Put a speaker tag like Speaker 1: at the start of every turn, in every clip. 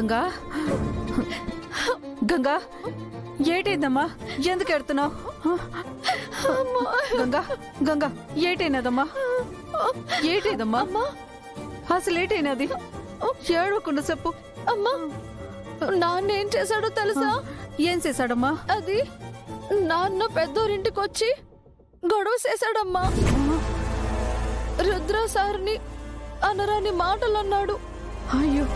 Speaker 1: గంగా గంగా ఏటైందమ్మా? ఎందుకు ఎడుతున్నావు? గంగా గంగా ఏటైనదమ్మా? ఏటైందమ్మా? అసలు ఏటైనది? ఏడవకుండా చెప్పు.
Speaker 2: అమ్మా, నాన్న ఏం చేశాడో తెలుసా?
Speaker 1: ఏం చేశాడమ్మా?
Speaker 2: అది నాన్న పెద్దోరింటికి వచ్చి గొడవ చేశాడమ్మా. రుద్ర సార్ని అనరాని మాటలు అన్నాడు.
Speaker 1: అయ్యో,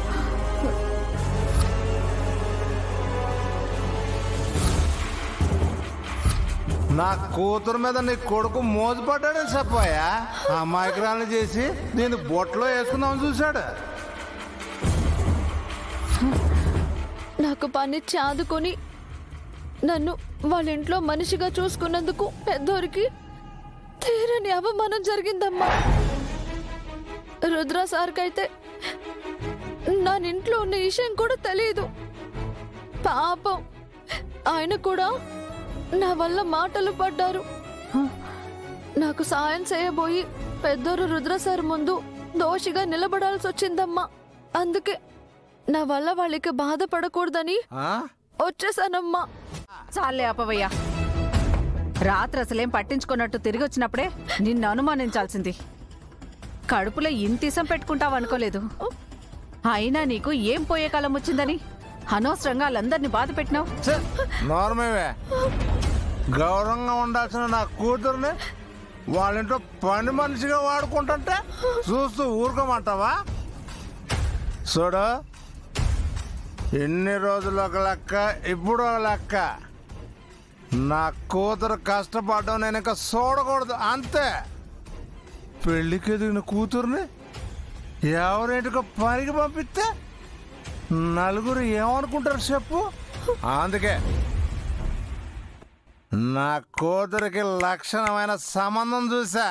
Speaker 3: నా కూతురు మీద నీ కొడుకు మోజుపడ్డాడని చెప్పాయా? అమాయకురాలను చేసి దీన్ని బొట్లో వేసుకుందామని చూశాడు.
Speaker 2: నాకు పని చాదుకొని నన్ను వాళ్ళ ఇంట్లో మనిషిగా చూసుకున్నందుకు పెద్దోరికి తీరని అవమానం జరిగిందమ్మా. రుద్ర సార్కైతే నా ఇంట్లో ఉన్న విషయం కూడా తెలియదు. పాపం ఆయన కూడా నా వల్ల మాటలు పడ్డారు. నాకు సాయం చేయబోయి పెద్దోరు రుద్ర సార్ ముందు దోషిగా నిలబడాల్సి వచ్చిందమ్మా. అందుకే నా వల్ల వాళ్ళకి బాధపడకూడదని వచ్చేసానమ్మా.
Speaker 1: చాలే అపవయ్యా. రాత్రి అసలేం పట్టించుకున్నట్టు తిరిగి వచ్చినప్పుడే నిన్ను అనుమానించాల్సింది. కడుపులో ఇంతీసం పెట్టుకుంటావు అనుకోలేదు. అయినా నీకు ఏం పోయే కాలం వచ్చిందని అనవసరంగా వాళ్ళందరినీ బాధ పెట్టినావు.
Speaker 3: నార్మేవే, గౌరవంగా ఉండాల్సిన నా కూతుర్ని వాళ్ళింట్లో పని మనిషిగా వాడుకుంటుంటే చూస్తూ ఊరుకోమంటావా? చూడు, ఎన్ని రోజులు ఒక లెక్క, ఇప్పుడు ఒక లెక్క. నా కూతురు కష్టపడడం నేను ఇంకా చూడకూడదు, అంతే. పెళ్లికి ఎదిగిన కూతుర్ని ఎవరింటికో పనికి పంపిస్తే నలుగురు ఏమనుకుంటారు చెప్పు? అందుకే నా కూతురికి లక్షణమైన సంబంధం చూసా.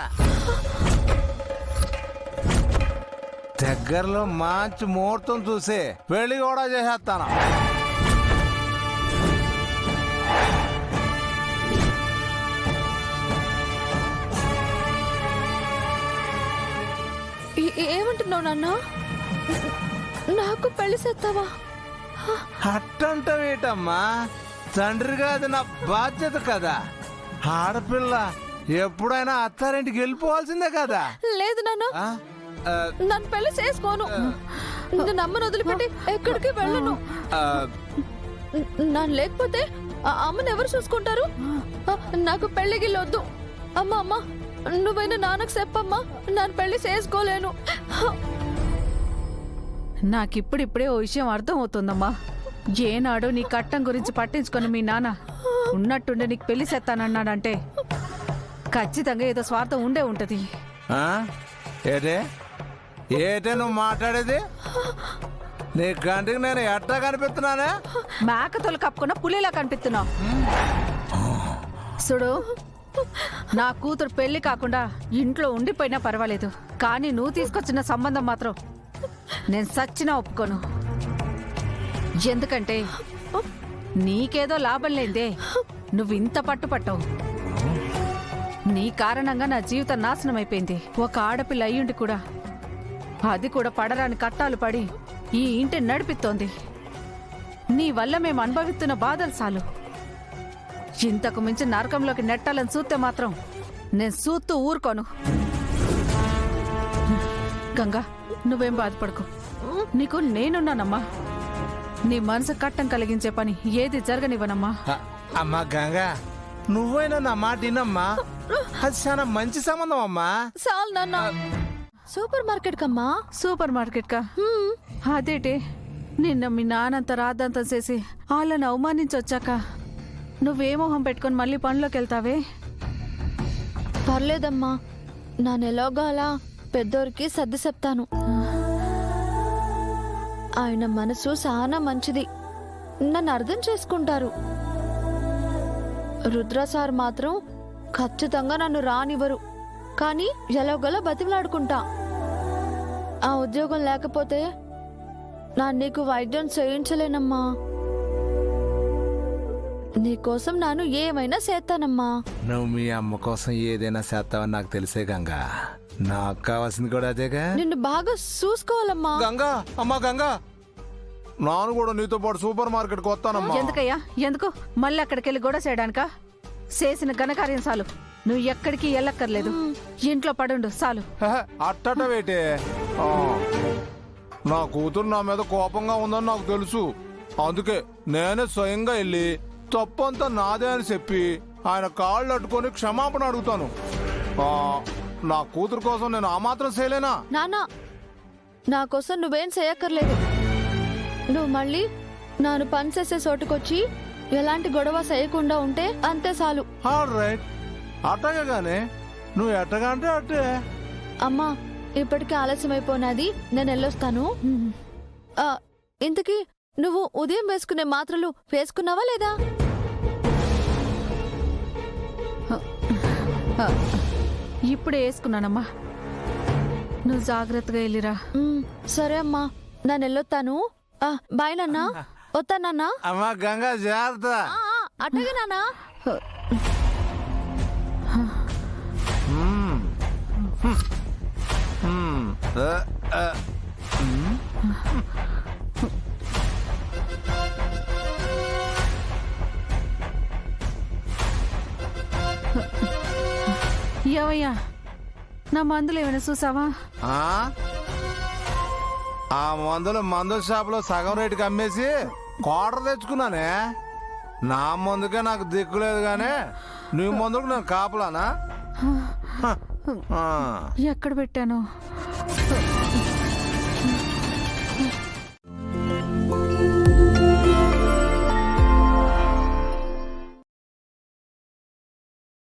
Speaker 3: దగ్గరలో మంచి ముహూర్తం చూసి పెళ్లి కూడా చేసేస్తాను.
Speaker 2: ఏమంటున్నావు నాన్న? నాకు పెళ్లి చేస్తావా?
Speaker 3: అట్టంటవేటమ్మా, తండ్రిగా అది నా బాధ్యత కదా. ఆడపిల్ల ఎప్పుడైనా అత్తారింటికి వెళ్ళిపోవాల్సిందే కదా.
Speaker 2: లేదు నాన్న, నన్ను పెళ్లి చేసుకోను. నన్ను అమ్మను వదిలిపెట్టి ఎక్కడికి వెళ్ళను. నన్ను లేకపోతే అమ్మని ఎవరు చూసుకుంటారు? నాకు పెళ్లి గిల్లొద్దు. అమ్మ అమ్మ, నువ్వైనా నాన్నకు చెప్పమ్మా, నన్ను పెళ్లి చేసుకోలేను.
Speaker 1: నాకిప్పుడిప్పుడే ఓ విషయం అర్థం అవుతుందమ్మా. ఏనాడు నీ కట్టం గురించి పట్టించుకొని మీ నాన్న ఉన్నట్టుండి నీకు పెళ్లి చేస్తానన్నాడంటే ఖచ్చితంగా ఏదో స్వార్థం ఉండే ఉంటది.
Speaker 3: ఏటే ఏటే నువ్వు మాట్లాడేది? నీ కంటికి నేను ఎట్టా కనిపిస్తున్నానే?
Speaker 1: మేకతోలు కప్పుకున్న పులిలా కనిపిస్తున్నావు. చూడు, నా కూతురు పెళ్లి కాకుండా ఇంట్లో ఉండిపోయినా పర్వాలేదు, కానీ నువ్వు తీసుకొచ్చిన సంబంధం మాత్రం నేను సచ్చినా ఒప్పుకోను. ఎందుకంటే నీకేదో లాభం లేదే నువ్వు ఇంత పట్టుపట్టావు. నీ కారణంగా నా జీవితం నాశనం అయిపోయింది. ఒక ఆడపిల్ల అయ్యుండి కూడా, అది కూడా పడరాని కట్టాలు పడి ఈ ఇంటిని నడిపిస్తోంది. నీ వల్ల మేము అనుభవిస్తున్న బాధలు చాలు. ఇంతకు మించి నరకంలోకి నెట్టాలని చూస్తే మాత్రం నేను చూస్తూ ఊరుకోను. గంగా, నువ్వేం బాధపడకు, నీకు నేనున్నానమ్మా. నీ మనసు కట్టం కలిగించే పని ఏది జరగనివ్వనమ్మా.
Speaker 3: అమ్మా గంగా, నువ్వైనా నా మాట వినమ్మా. అది చాలా మంచి సంబంధం అమ్మా.
Speaker 2: చాలు నాన్న. సూపర్ మార్కెట్ కమ్మా.
Speaker 1: సూపర్ మార్కెట్ కా? అదేటే, నిన్న మీ నానంత రాద్దంతం చేసి వాళ్ళని అవమానించొచ్చాక నువ్వే మొహం పెట్టుకొని మళ్ళీ పనిలోకి వెళ్తావే?
Speaker 2: పర్లేదమ్మా, నానెలాగా అలా పెద్దోరికి సర్ది చెప్తాను. ఆయన మనసు చాలా మంచిది, నన్ను అర్థం చేసుకుంటారు. రుద్ర సార్ మాత్రం ఖచ్చితంగా నన్ను రానివ్వరు, కానీ ఎలాగోలా బతిమలాడుకుంటా. ఆ ఉద్యోగం లేకపోతే నీకు వైద్యం చేయించలేనమ్మా. నీకోసం నాను ఏమైనా చేస్తానమ్మా.
Speaker 3: నువ్వు మీ అమ్మ కోసం ఏదైనా చేస్తావని నాకు తెలిసే గంగా. నాకు కావాల్సింది కూడా అదేగా.
Speaker 2: నిన్ను బాగా చూసుకోవాలమ్మా.
Speaker 3: గంగా, అమ్మా గంగా, నాను కూడా నీతో పాటు సూపర్ మార్కెట్కి వస్తానమ్మా.
Speaker 1: ఎందుకయ్యా ఎందుకు మళ్ళీ అక్కడికి వెళ్ళి గొడవ చేయడానికా? చేసిన ఘనకార్యం చాలు, నువ్వు ఎక్కడికి వెళ్ళక్కర్లేదు, ఇంట్లో పడుండు చాలు.
Speaker 3: అట్టట వేటే నా కూతురు నా మీద కోపంగా ఉందని నాకు తెలుసు. అందుకే నేనే స్వయంగా వెళ్ళి తప్పంతా నాదే అని చెప్పి ఆయన కాళ్ళు అట్టుకొని క్షమాపణ అడుగుతాను. నా కూతురు కోసం నేను ఆ మాత్రం చేయలేనా?
Speaker 2: నానా, నా కోసం నువ్వేం చేయక్కర్లేదు. నువ్వు మళ్ళీ నాను పని చేసే చోటుకొచ్చి ఎలాంటి గొడవ చేయకుండా ఉంటే అంతే చాలు.
Speaker 3: రైట్, అట్టగా గానీ నువ్వు ఎట్టగా అంటే అట్టే.
Speaker 2: అమ్మా, ఇప్పటికే ఆలస్యం అయిపోయినది, నేను వెళ్ళొస్తాను. ఇంతకీ నువ్వు ఉదయం వేసుకునే మాత్రలు వేసుకున్నావా లేదా?
Speaker 1: ఇప్పుడే వేసుకున్నానమ్మా, నువ్వు జాగ్రత్తగా వెళ్ళిరా.
Speaker 2: సరే అమ్మా, నేను వెళ్ళొస్తాను. బాయ్ నాన్నా, వస్తానన్నా.
Speaker 3: అమ్మా గంగా జాగ్రత్త.
Speaker 2: అట్టగే నాన్నా.
Speaker 1: ఏవయ్యా, నా మందులు ఏమైనా చూసావా?
Speaker 3: ఆ మందుల షాప్ లో సగం రేటుకి అమ్మేసి క్వార్టర్ తెచ్చుకున్నానే. నా మందుకే నాకు దిక్కులేదు గానే నీ మందుకు నేను కాపలానా?
Speaker 1: ఎక్కడ పెట్టాను?